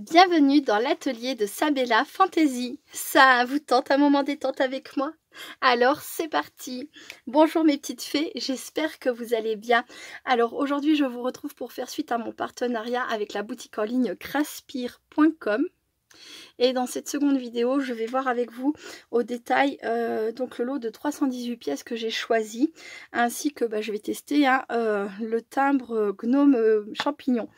Bienvenue dans l'atelier de Sabella Fantasy. Ça vous tente un moment détente avec moi? Alors c'est parti. Bonjour mes petites fées, j'espère que vous allez bien. Alors aujourd'hui je vous retrouve pour faire suite à mon partenariat avec la boutique en ligne Craspire.com. Et dans cette seconde vidéo, je vais voir avec vous au détail donc le lot de 318 pièces que j'ai choisi, ainsi que je vais tester le timbre gnome champignon.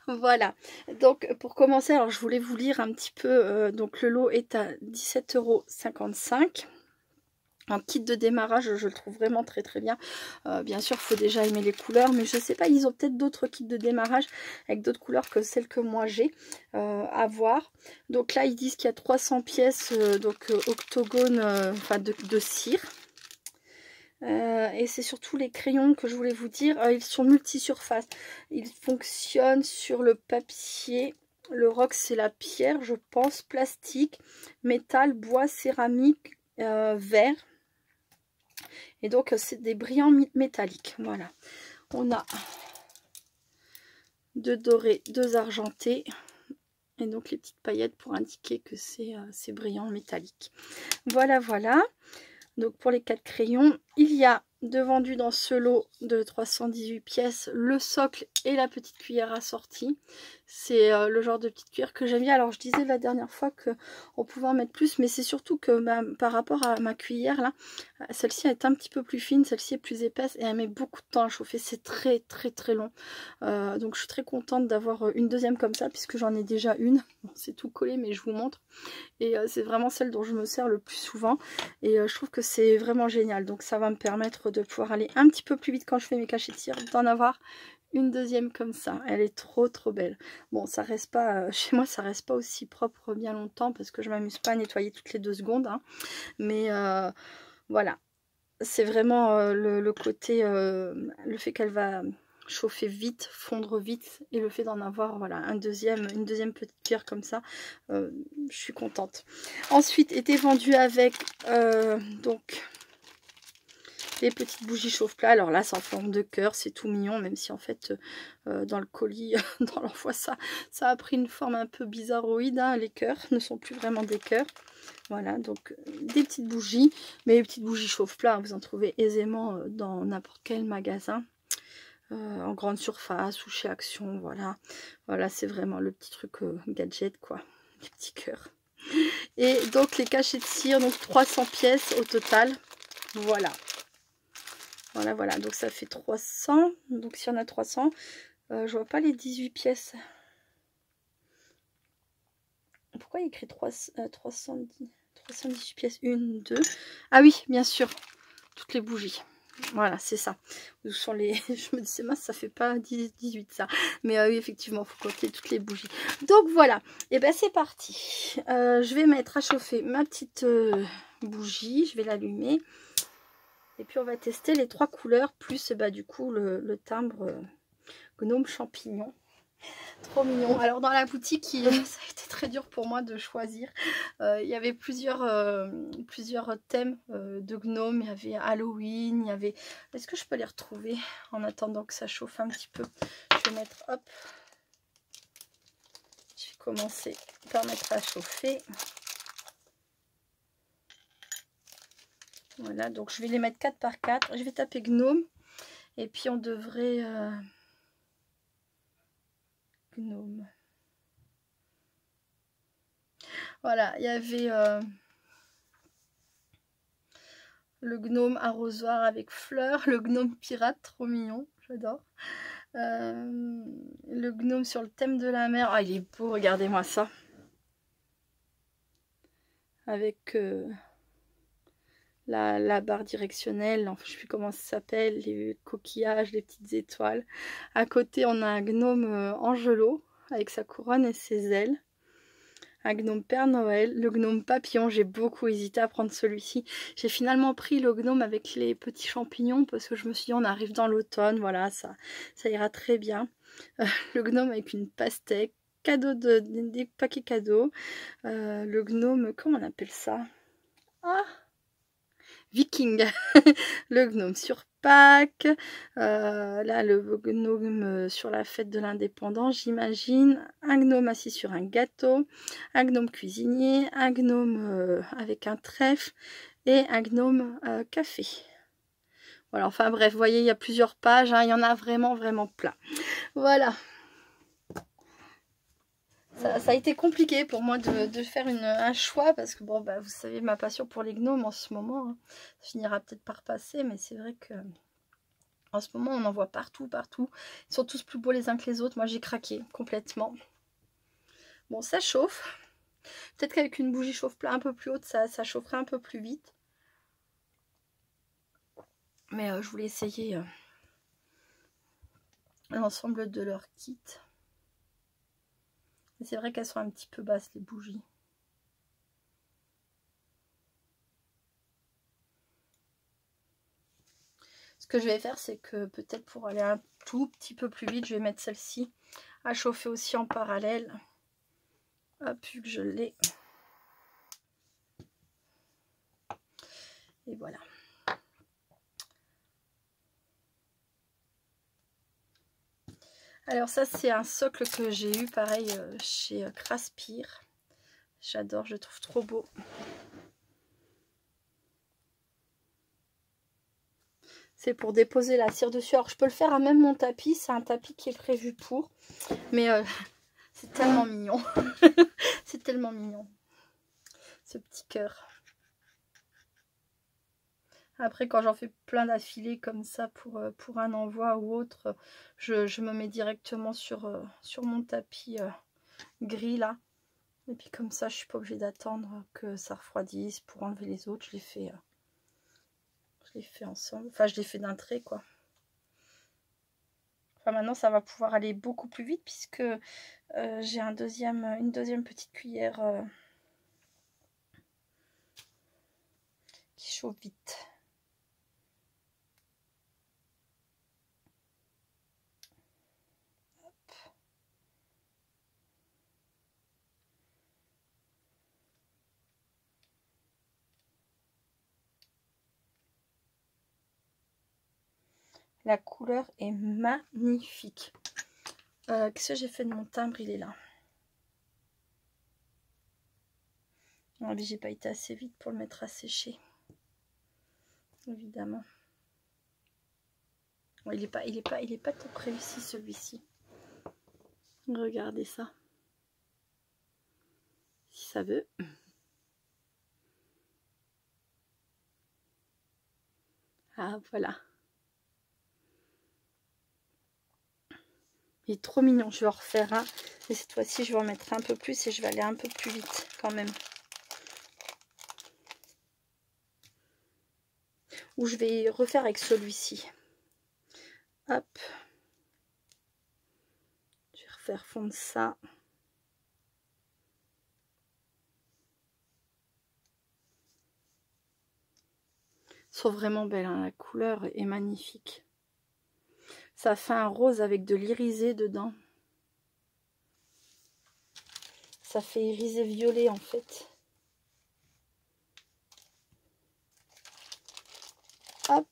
Voilà, donc pour commencer, alors je voulais vous lire un petit peu, donc le lot est à 17,55 €. En kit de démarrage, je le trouve vraiment très très bien. Bien sûr, il faut déjà aimer les couleurs, mais je sais pas, ils ont peut-être d'autres kits de démarrage avec d'autres couleurs que celles que moi j'ai à voir. Donc là, ils disent qu'il y a 300 pièces octogone, enfin de cire. Et c'est surtout les crayons que je voulais vous dire. Ils sont multi-surface. Ils fonctionnent sur le papier. Le roc, c'est la pierre, je pense. Plastique, métal, bois, céramique, verre. Et donc, c'est des brillants métalliques. Voilà. On a 2 dorés, 2 argentés. Et donc, les petites paillettes pour indiquer que c'est brillant métallique. Voilà, voilà. Donc, pour les 4 crayons, il y a de vendu dans ce lot de 318 pièces le socle et la petite cuillère assortie. C'est le genre de petite cuillère que j'aime bien. Alors je disais la dernière fois qu'on pouvait en mettre plus, mais c'est surtout que par rapport à ma cuillère là, celle-ci est un petit peu plus fine, celle-ci est plus épaisse et elle met beaucoup de temps à chauffer. C'est très très très long. Donc je suis très contente d'avoir une deuxième comme ça, puisque j'en ai déjà une. Bon, c'est tout collé, mais je vous montre. Et c'est vraiment celle dont je me sers le plus souvent. Et je trouve que c'est vraiment génial. Donc ça va me permettre de pouvoir aller un petit peu plus vite quand je fais mes cachets de cire, d'en avoir une deuxième comme ça. Elle est trop trop belle. Bon, ça reste pas chez moi, ça reste pas aussi propre bien longtemps parce que je m'amuse pas à nettoyer toutes les 2 secondes. Hein. Mais voilà, c'est vraiment le côté, le fait qu'elle va chauffer vite, fondre vite, et le fait d'en avoir voilà une deuxième petite pierre comme ça, je suis contente. Ensuite était vendu avec donc les petites bougies chauffe-plat. Alors là, c'est en forme de cœur, c'est tout mignon, même si en fait, dans le colis, dans l'envoi, ça a pris une forme un peu bizarroïde. Hein. Les cœurs ne sont plus vraiment des cœurs. Voilà, donc des petites bougies, mais les petites bougies chauffe-plat, vous en trouvez aisément dans n'importe quel magasin, en grande surface ou chez Action. Voilà, voilà, c'est vraiment le petit truc gadget, quoi, les petits cœurs. Et donc les cachets de cire, donc 300 pièces au total. Voilà. Voilà, voilà, donc ça fait 300. Donc s'il y en a 300, je vois pas les 18 pièces. Pourquoi il écrit 318 pièces? 1, 2. Ah oui, bien sûr, toutes les bougies. Voilà, c'est ça. Où sont les... Je me disais, mince, ça fait pas 18 ça. Mais oui, effectivement, il faut compter toutes les bougies. Donc voilà, et ben c'est parti. Je vais mettre à chauffer ma petite bougie. Je vais l'allumer. Et puis on va tester les 3 couleurs, plus du coup le timbre gnome champignon. Trop mignon. Alors dans la boutique, ça a été très dur pour moi de choisir. Il y avait plusieurs thèmes de gnomes. Il y avait Halloween, il y avait... Est-ce que je peux les retrouver en attendant que ça chauffe un petit peu? Je vais mettre, hop. Je vais commencer par mettre à chauffer. Voilà, donc je vais les mettre 4 par 4. Je vais taper gnome. Et puis on devrait... gnome. Voilà, il y avait le gnome arrosoir avec fleurs, le gnome pirate, trop mignon, j'adore. Le gnome sur le thème de la mer, ah il est beau, regardez-moi ça. Avec la barre directionnelle, enfin, je sais plus comment ça s'appelle, les coquillages, les petites étoiles. À côté, on a un gnome angelo avec sa couronne et ses ailes. Un gnome Père Noël, le gnome papillon, j'ai beaucoup hésité à prendre celui-ci. J'ai finalement pris le gnome avec les petits champignons parce que je me suis dit on arrive dans l'automne, voilà, ça ira très bien. Le gnome avec une pastèque, cadeau des paquets cadeaux. Le gnome, comment on appelle ça? Ah, Viking. Le gnome sur Pâques. Là, le gnome sur la fête de l'indépendance, j'imagine. Un gnome assis sur un gâteau. Un gnome cuisinier. Un gnome avec un trèfle. Et un gnome café. Voilà, enfin bref, vous voyez, il y a plusieurs pages. Hein, il y en a vraiment, vraiment plein. Voilà. Ça a été compliqué pour moi de faire un choix parce que, bon, bah, vous savez, ma passion pour les gnomes en ce moment, hein, ça finira peut-être par passer, mais c'est vrai que en ce moment, on en voit partout, partout. Ils sont tous plus beaux les uns que les autres. Moi, j'ai craqué complètement. Bon, ça chauffe. Peut-être qu'avec une bougie chauffe-plat un peu plus haute, ça chaufferait un peu plus vite. Mais je voulais essayer l'ensemble de leur kit. C'est vrai qu'elles sont un petit peu basses, les bougies. Ce que je vais faire, c'est que peut-être pour aller un tout petit peu plus vite, je vais mettre celle-ci à chauffer aussi en parallèle. Hop, vu que je l'ai. Et voilà. Alors ça, c'est un socle que j'ai eu pareil chez Craspire. J'adore, je le trouve trop beau. C'est pour déposer la cire dessus. Alors je peux le faire à même mon tapis. C'est un tapis qui est prévu pour. Mais c'est tellement mignon. C'est tellement mignon. Ce petit cœur. Après, quand j'en fais plein d'affilés comme ça pour un envoi ou autre, je me mets directement sur mon tapis gris là. Et puis comme ça, je suis pas obligée d'attendre que ça refroidisse pour enlever les autres. Je les fais ensemble. Enfin, je les fais d'un trait, quoi. Enfin, maintenant, ça va pouvoir aller beaucoup plus vite puisque j'ai une deuxième petite cuillère qui chauffe vite. La couleur est magnifique. Qu'est-ce que j'ai fait de mon timbre? Il est là. Ah, mais j'ai pas été assez vite pour le mettre à sécher. Évidemment. Bon, il est pas top réussi celui-ci. Regardez ça. Si ça veut. Ah voilà. Il est trop mignon. Je vais en refaire un. Et cette fois-ci, je vais en mettre un peu plus et je vais aller un peu plus vite quand même. Ou je vais refaire avec celui-ci. Hop. Je vais refaire fondre ça. Elles sont vraiment belles, hein. La couleur est magnifique. Ça fait un rose avec de l'irisé dedans. Ça fait irisé violet en fait. Hop.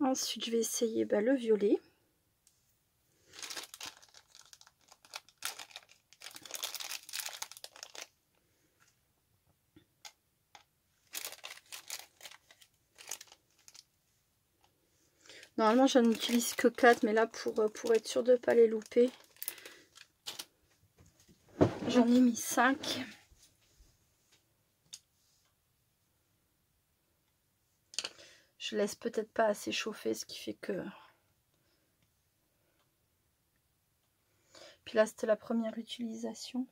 Ensuite, je vais essayer le violet. Normalement, j'en utilise que 4, mais là, pour être sûr de ne pas les louper, j'en ai mis 5. Je laisse peut-être pas assez chauffer, ce qui fait que... Puis là, c'était la première utilisation.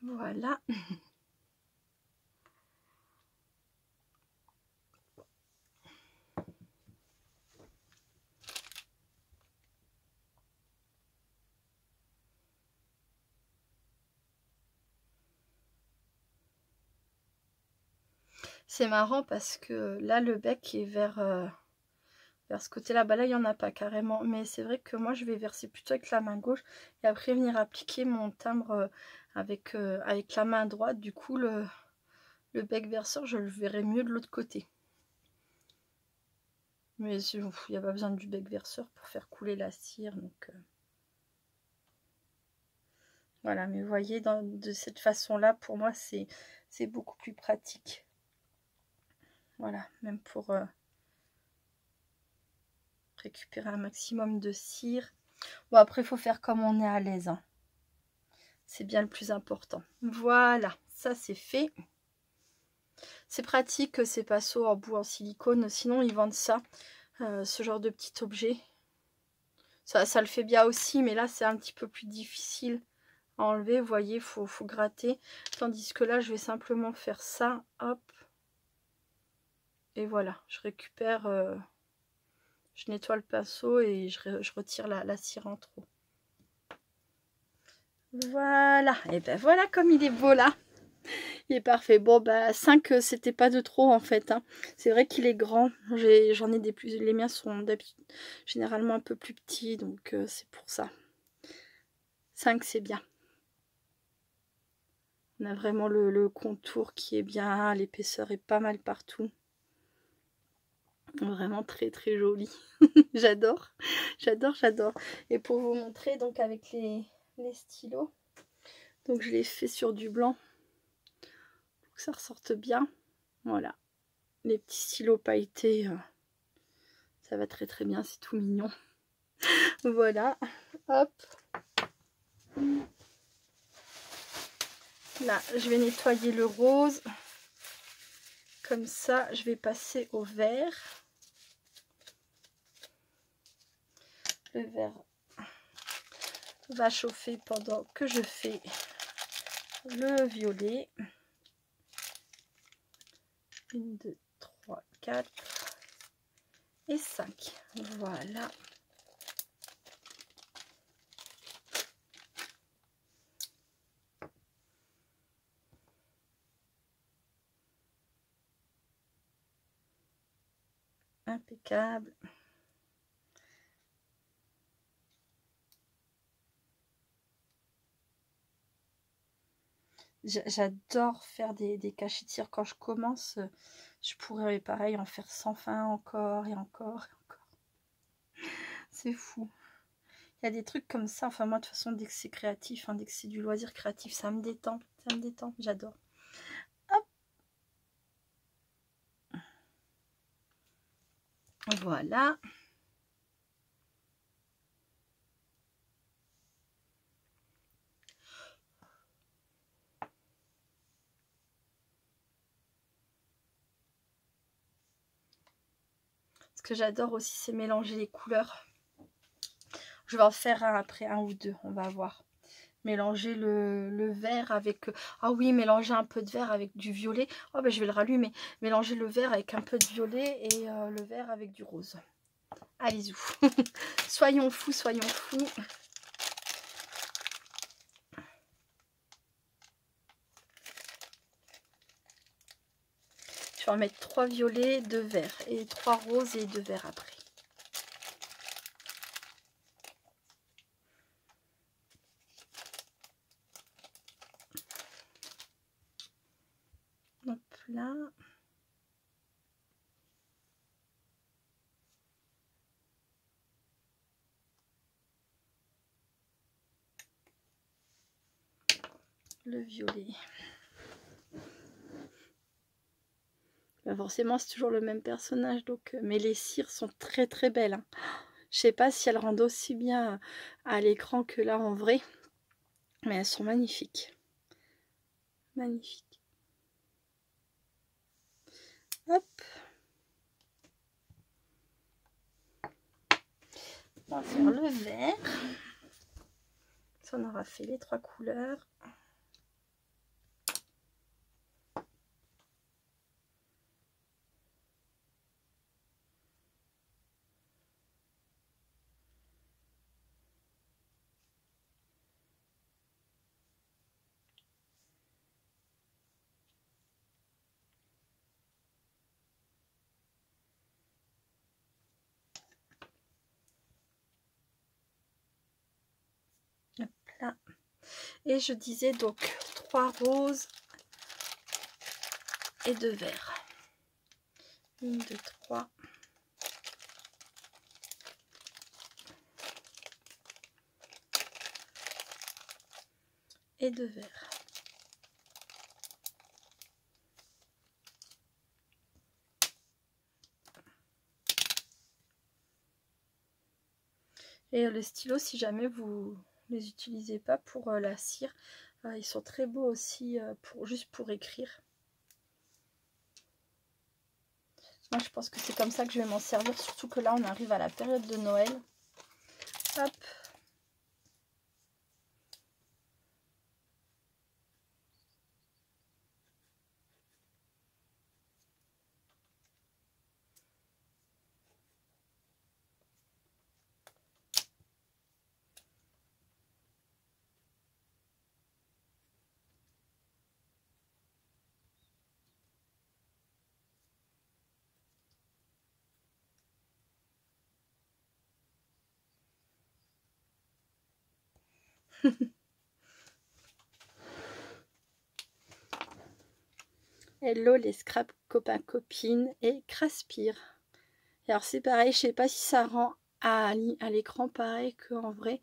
Voilà. C'est marrant parce que là, le bec est vers ce côté-là. Bah là, il n'y en a pas carrément. Mais c'est vrai que moi, je vais verser plutôt avec la main gauche. Et après, venir appliquer mon timbre avec la main droite. Du coup, le bec verseur, je le verrai mieux de l'autre côté. Mais il n'y a pas besoin du bec verseur pour faire couler la cire. Donc, voilà, mais vous voyez, de cette façon-là, pour moi, c'est beaucoup plus pratique. Voilà, même pour récupérer un maximum de cire. Bon, après, il faut faire comme on est à l'aise. Hein. C'est bien le plus important. Voilà, ça c'est fait. C'est pratique, ces pinceaux en bout en silicone. Sinon, ils vendent ça, ce genre de petit objet. Ça le fait bien aussi, mais là, c'est un petit peu plus difficile à enlever. Vous voyez, il faut gratter. Tandis que là, je vais simplement faire ça. Hop. Et voilà, je récupère, je nettoie le pinceau et je retire la cire en trop. Voilà, et ben voilà comme il est beau là. Il est parfait. Bon, bah 5, c'était pas de trop en fait. Hein. C'est vrai qu'il est grand. J'en ai des plus. Les miens sont généralement un peu plus petits, donc c'est pour ça. 5, c'est bien. On a vraiment le contour qui est bien. L'épaisseur est pas mal partout. Vraiment très très joli. J'adore. J'adore, j'adore. Et pour vous montrer, donc avec les stylos, donc je l'ai fait sur du blanc. Pour que ça ressorte bien. Voilà. Les petits stylos pailletés. Ça va très très bien, c'est tout mignon. Voilà, hop. Là, je vais nettoyer le rose. Comme ça, je vais passer au vert. Le vert va chauffer pendant que je fais le violet. 1, 2, 3, 4 et 5. Voilà. Impeccable. J'adore faire des cachets de cire. Quand je commence, je pourrais pareil en faire sans fin encore et encore et encore. C'est fou. Il y a des trucs comme ça. Enfin moi de toute façon dès que c'est créatif, hein, dès que c'est du loisir créatif, ça me détend. Ça me détend. J'adore. Hop. Voilà. Ce que j'adore aussi, c'est mélanger les couleurs. Je vais en faire un après, un ou deux, on va voir. Mélanger le vert avec... Ah oui, mélanger un peu de vert avec du violet. Oh ben je vais le rallumer. Mélanger le vert avec un peu de violet et le vert avec du rose. Allez-y. Soyons fous, soyons fous. Je vais en mettre 3 violets, 2 verts et 3 roses et 2 verts après. Hop là. Le violet. Ben forcément, c'est toujours le même personnage, donc mais les cires sont très très belles. Hein. Je sais pas si elles rendent aussi bien à l'écran que là en vrai, mais elles sont magnifiques. Magnifiques. Hop. On va faire le vert. Ça, on aura fait les 3 couleurs. Et je disais donc 3 roses et 2 verts. 1, 2, 3. Et 2 verts. Et le stylo, si jamais vous les utilisez pas pour la cire, ils sont très beaux aussi juste pour écrire. Moi je pense que c'est comme ça que je vais m'en servir, surtout que là on arrive à la période de Noël. Hop. Hello les scrap copains copines et Craspire. Alors c'est pareil, je sais pas si ça rend à l'écran pareil qu'en vrai,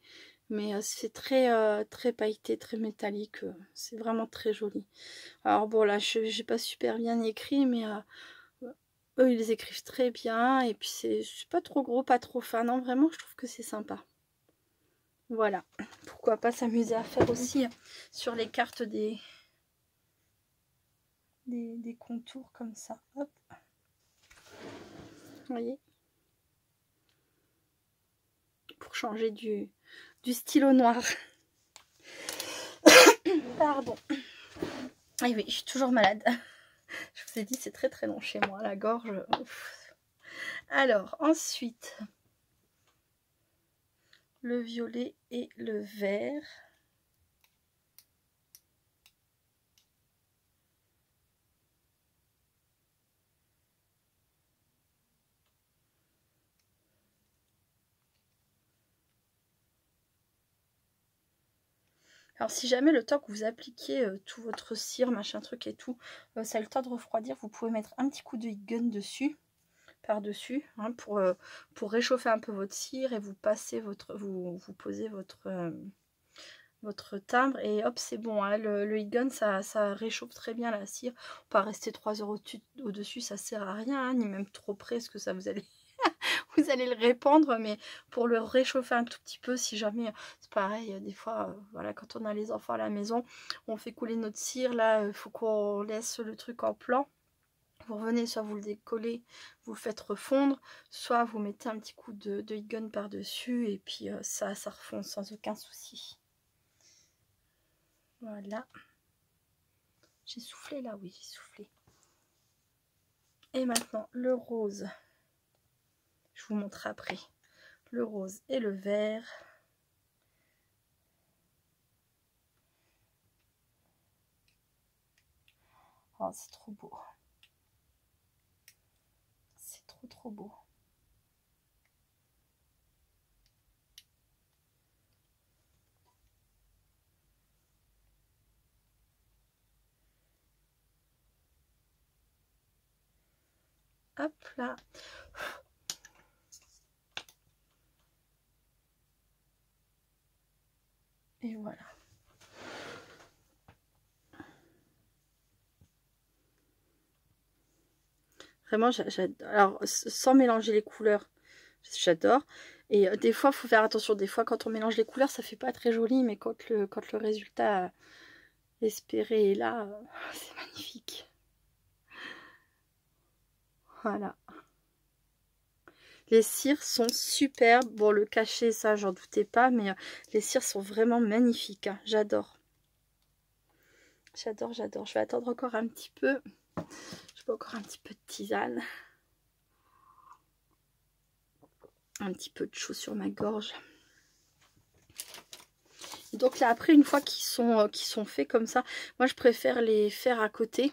mais c'est très pailleté, très métallique, c'est vraiment très joli. Alors bon là, j'ai pas super bien écrit, mais eux ils écrivent très bien, et puis c'est pas trop gros, pas trop fin, non vraiment je trouve que c'est sympa. Voilà, pourquoi pas s'amuser à faire aussi sur les cartes des contours comme ça, hop. Vous voyez, pour changer du stylo noir. Pardon. Ah oui, je suis toujours malade. Je vous ai dit, c'est très long chez moi, la gorge. Ouf. Alors, ensuite, le violet et le vert. Alors si jamais le temps que vous appliquez tout votre cire, machin truc et tout, ça a le temps de refroidir, vous pouvez mettre un petit coup de heat gun dessus, par-dessus, hein, pour réchauffer un peu votre cire, et vous passez vous posez votre timbre, et hop, c'est bon, hein. Le heat gun, ça réchauffe très bien la cire. Pas rester 3 heures au-dessus, ça sert à rien, hein, ni même trop près, parce que ça vous allez vous allez le répandre, mais pour le réchauffer un tout petit peu, si jamais, c'est pareil, des fois, voilà, quand on a les enfants à la maison, on fait couler notre cire, là, il faut qu'on laisse le truc en plan. Vous revenez, soit vous le décollez, vous le faites refondre, soit vous mettez un petit coup de heat gun par-dessus, et puis ça refond sans aucun souci. Voilà. J'ai soufflé là, oui, j'ai soufflé. Et maintenant, le rose. Je vous montre après. Le rose et le vert. Oh, c'est trop beau. C'est trop beau. Hop là. Et voilà. Vraiment, j'adore. Alors, sans mélanger les couleurs, j'adore. Et des fois, il faut faire attention. Des fois, quand on mélange les couleurs, ça fait pas très joli. Mais quand le résultat espéré est là, c'est magnifique. Voilà. Les cires sont superbes. Bon, le cachet, ça, j'en doutais pas. Mais les cires sont vraiment magnifiques, hein. J'adore. J'adore. Je vais attendre encore un petit peu. Je veux encore un petit peu de tisane. Un petit peu de chaud sur ma gorge. Et donc là, après, une fois qu'ils sont faits comme ça, moi, je préfère les faire à côté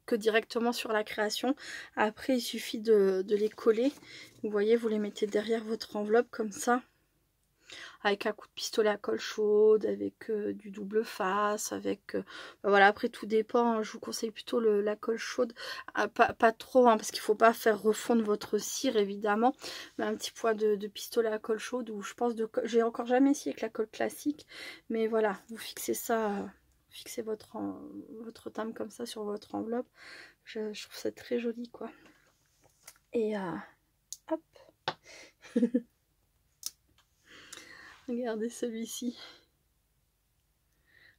que directement sur la création. Après, il suffit de les coller. Vous voyez, vous les mettez derrière votre enveloppe comme ça. avec un coup de pistolet à colle chaude, avec du double face, avec voilà, après tout dépend, hein. Je vous conseille plutôt la colle chaude, pas trop, hein, parce qu'il faut pas faire refondre votre cire évidemment, mais un petit point de pistolet à colle chaude, ou je pense j'ai encore jamais essayé avec la colle classique, mais voilà, vous fixez ça, fixez votre timbre comme ça sur votre enveloppe. Je trouve ça très joli, quoi. Et hop. Regardez celui-ci.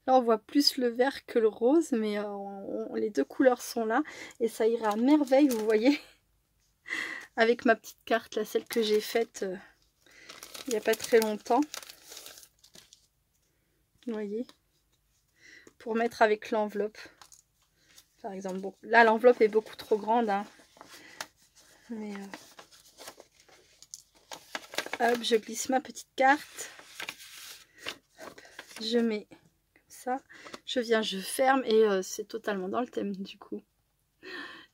Là, on voit plus le vert que le rose, mais les deux couleurs sont là. Et ça ira à merveille, vous voyez, avec ma petite carte, là, celle que j'ai faite il n'y a pas très longtemps. Vous voyez, pour mettre avec l'enveloppe. Par exemple, bon, là, l'enveloppe est beaucoup trop grande, hein. Mais hop, je glisse ma petite carte. Hop, je mets comme ça. Je viens, je ferme et c'est totalement dans le thème du coup.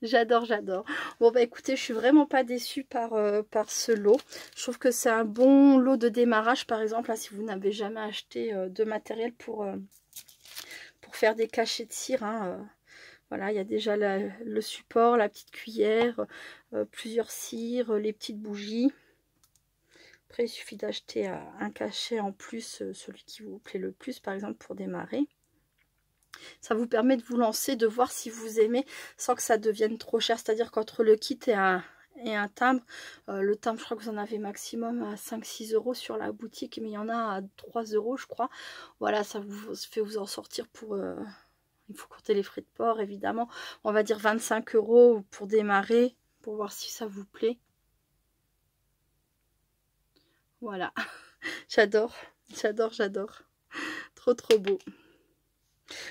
J'adore, j'adore. Bon bah écoutez, je suis vraiment pas déçue par ce lot. Je trouve que c'est un bon lot de démarrage, par exemple, là, si vous n'avez jamais acheté de matériel pour faire des cachets de cire, hein, voilà, il y a déjà le support, la petite cuillère, plusieurs cires, les petites bougies. Après, il suffit d'acheter un cachet en plus, celui qui vous plaît le plus, par exemple, pour démarrer. Ça vous permet de vous lancer, de voir si vous aimez, sans que ça devienne trop cher. C'est-à-dire qu'entre le kit et un timbre, le timbre, je crois que vous en avez maximum à 5-6 € sur la boutique, mais il y en a à 3 € je crois. Voilà, ça vous fait vous en sortir pour... il faut compter les frais de port, évidemment. On va dire 25 € pour démarrer, pour voir si ça vous plaît. Voilà, j'adore, j'adore, j'adore. Trop, trop beau.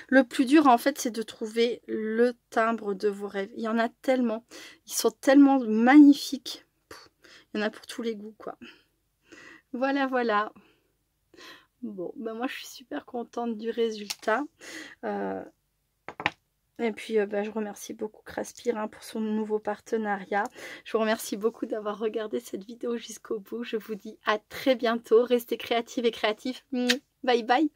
Le plus dur, en fait, c'est de trouver le timbre de vos rêves. Il y en a tellement. Ils sont tellement magnifiques. Il y en a pour tous les goûts, quoi. Voilà, voilà. Bon, ben moi, je suis super contente du résultat. Et puis, ben, je remercie beaucoup Craspir, hein, pour son nouveau partenariat. Je vous remercie beaucoup d'avoir regardé cette vidéo jusqu'au bout. Je vous dis à très bientôt. Restez créatives et créatifs. Bye, bye.